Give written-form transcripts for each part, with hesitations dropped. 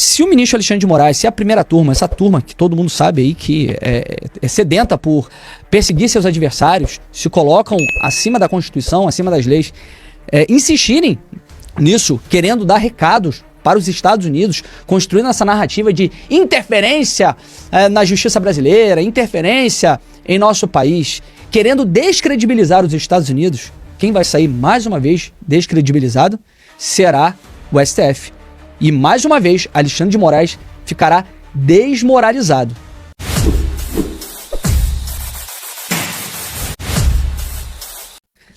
Se o ministro Alexandre de Moraes, se a primeira turma, essa turma que todo mundo sabe aí que é sedenta por perseguir seus adversários, se colocam acima da Constituição, acima das leis, insistirem nisso, querendo dar recados para os Estados Unidos, construindo essa narrativa de interferência na justiça brasileira, interferência em nosso país, querendo descredibilizar os Estados Unidos, quem vai sair mais uma vez descredibilizado será o STF. E mais uma vez, Alexandre de Moraes ficará desmoralizado.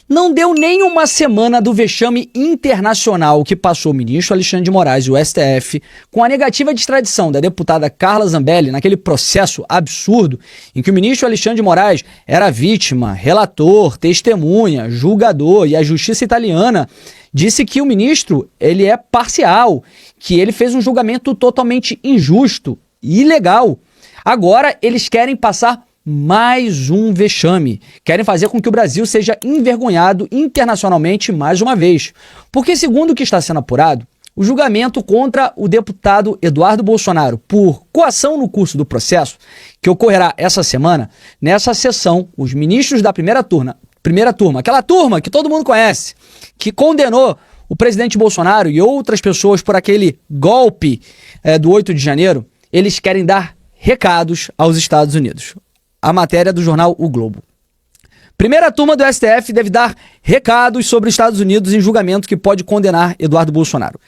Não deu nem uma semana do vexame internacional que passou o ministro Alexandre de Moraes e o STF com a negativa de extradição da deputada Carla Zambelli naquele processo absurdo em que o ministro Alexandre de Moraes era vítima, relator, testemunha, julgador, e a justiça italiana disse que o ministro ele é parcial, que ele fez um julgamento totalmente injusto e ilegal. Agora eles querem passar mais um vexame. Querem fazer com que o Brasil seja envergonhado internacionalmente mais uma vez. Porque, segundo o que está sendo apurado, o julgamento contra o deputado Eduardo Bolsonaro por coação no curso do processo, que ocorrerá essa semana, nessa sessão, os ministros da primeira turma, aquela turma que todo mundo conhece, que condenou o presidente Bolsonaro e outras pessoas por aquele golpe do 8 de janeiro, eles querem dar recados aos Estados Unidos. A matéria do jornal O Globo. Primeira turma do STF deve dar recados sobre os Estados Unidos em julgamento que pode condenar Eduardo Bolsonaro.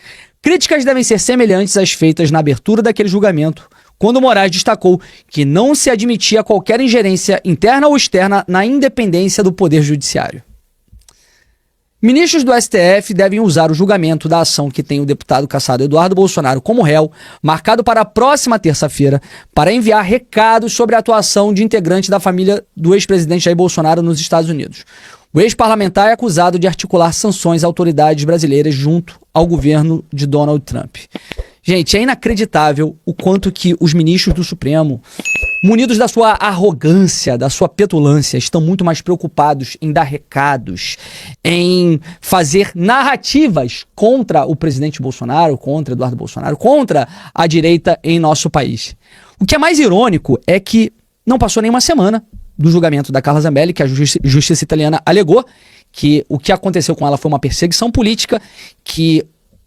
Críticas devem ser semelhantes às feitas na abertura daquele julgamento, quando Moraes destacou que não se admitia qualquer ingerência interna ou externa na independência do Poder Judiciário. Ministros do STF devem usar o julgamento da ação que tem o deputado cassado Eduardo Bolsonaro como réu, marcado para a próxima terça-feira, para enviar recados sobre a atuação de integrante da família do ex-presidente Jair Bolsonaro nos Estados Unidos. O ex-parlamentar é acusado de articular sanções a autoridades brasileiras junto ao governo de Donald Trump. Gente, é inacreditável o quanto que os ministros do Supremo, munidos da sua arrogância, da sua petulância, estão muito mais preocupados em dar recados, em fazer narrativas contra o presidente Bolsonaro, contra Eduardo Bolsonaro, contra a direita em nosso país. O que é mais irônico é que não passou nem uma semana do julgamento da Carla Zambelli, que a justiça italiana alegou que o que aconteceu com ela foi uma perseguição política, que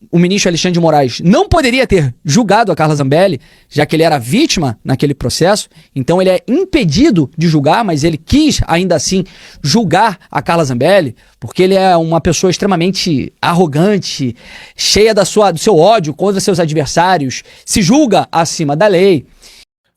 o ministro Alexandre de Moraes não poderia ter julgado a Carla Zambelli, já que ele era vítima naquele processo, então ele é impedido de julgar, mas ele quis ainda assim julgar a Carla Zambelli, porque ele é uma pessoa extremamente arrogante, cheia do seu ódio contra seus adversários, se julga acima da lei.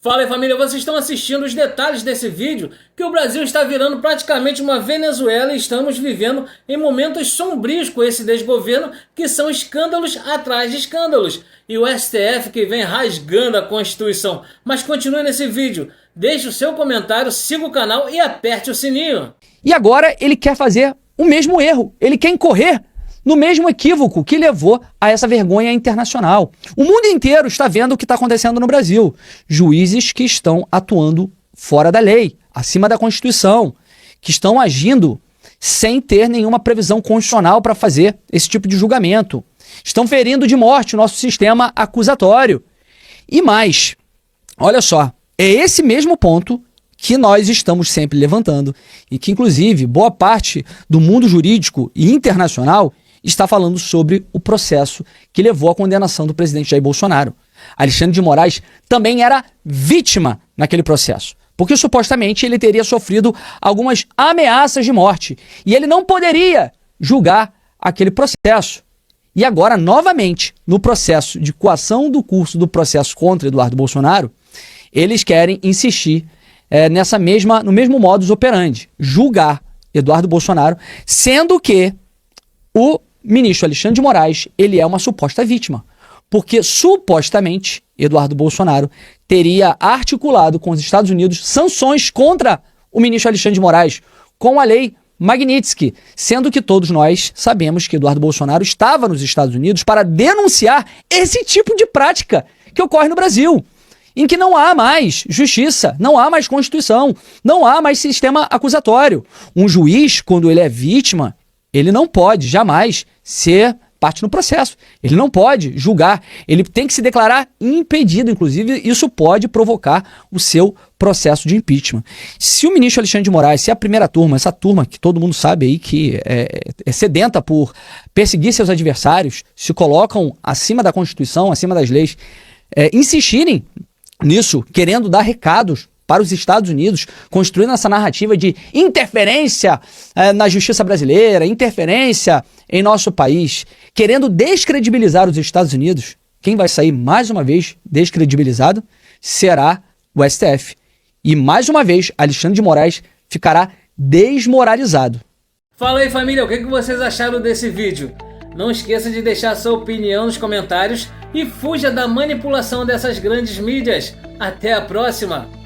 Fala aí, família, vocês estão assistindo os detalhes desse vídeo, que o Brasil está virando praticamente uma Venezuela e estamos vivendo em momentos sombrios com esse desgoverno, que são escândalos atrás de escândalos, e o STF que vem rasgando a Constituição. Mas continue nesse vídeo, deixe o seu comentário, siga o canal e aperte o sininho. E agora ele quer fazer o mesmo erro, ele quer incorrer no mesmo equívoco que levou a essa vergonha internacional. O mundo inteiro está vendo o que está acontecendo no Brasil. Juízes que estão atuando fora da lei, acima da Constituição, que estão agindo sem ter nenhuma previsão constitucional para fazer esse tipo de julgamento. Estão ferindo de morte o nosso sistema acusatório. E mais, olha só, é esse mesmo ponto que nós estamos sempre levantando e que, inclusive, boa parte do mundo jurídico e internacional está falando sobre o processo que levou à condenação do presidente Jair Bolsonaro. Alexandre de Moraes também era vítima naquele processo, porque supostamente ele teria sofrido algumas ameaças de morte e ele não poderia julgar aquele processo. E agora, novamente, no processo de coação do curso do processo contra Eduardo Bolsonaro, eles querem insistir no mesmo modus operandi, julgar Eduardo Bolsonaro, sendo que o ministro Alexandre de Moraes, ele é uma suposta vítima, porque supostamente Eduardo Bolsonaro teria articulado com os Estados Unidos sanções contra o ministro Alexandre de Moraes, com a lei Magnitsky, sendo que todos nós sabemos que Eduardo Bolsonaro estava nos Estados Unidos para denunciar esse tipo de prática que ocorre no Brasil, em que não há mais justiça, não há mais Constituição, não há mais sistema acusatório. Um juiz, quando ele é vítima, ele não pode jamais ser parte no processo. Ele não pode julgar, ele tem que se declarar impedido. Inclusive, isso pode provocar o seu processo de impeachment. Se o ministro Alexandre de Moraes, se a primeira turma, essa turma que todo mundo sabe aí que é sedenta por perseguir seus adversários, se colocam acima da Constituição, acima das leis, insistirem nisso, querendo dar recados para os Estados Unidos, construindo essa narrativa de interferência na justiça brasileira, interferência em nosso país, querendo descredibilizar os Estados Unidos, quem vai sair mais uma vez descredibilizado será o STF. E mais uma vez, Alexandre de Moraes ficará desmoralizado. Fala aí, família, o que vocês acharam desse vídeo? Não esqueça de deixar sua opinião nos comentários e fuja da manipulação dessas grandes mídias. Até a próxima!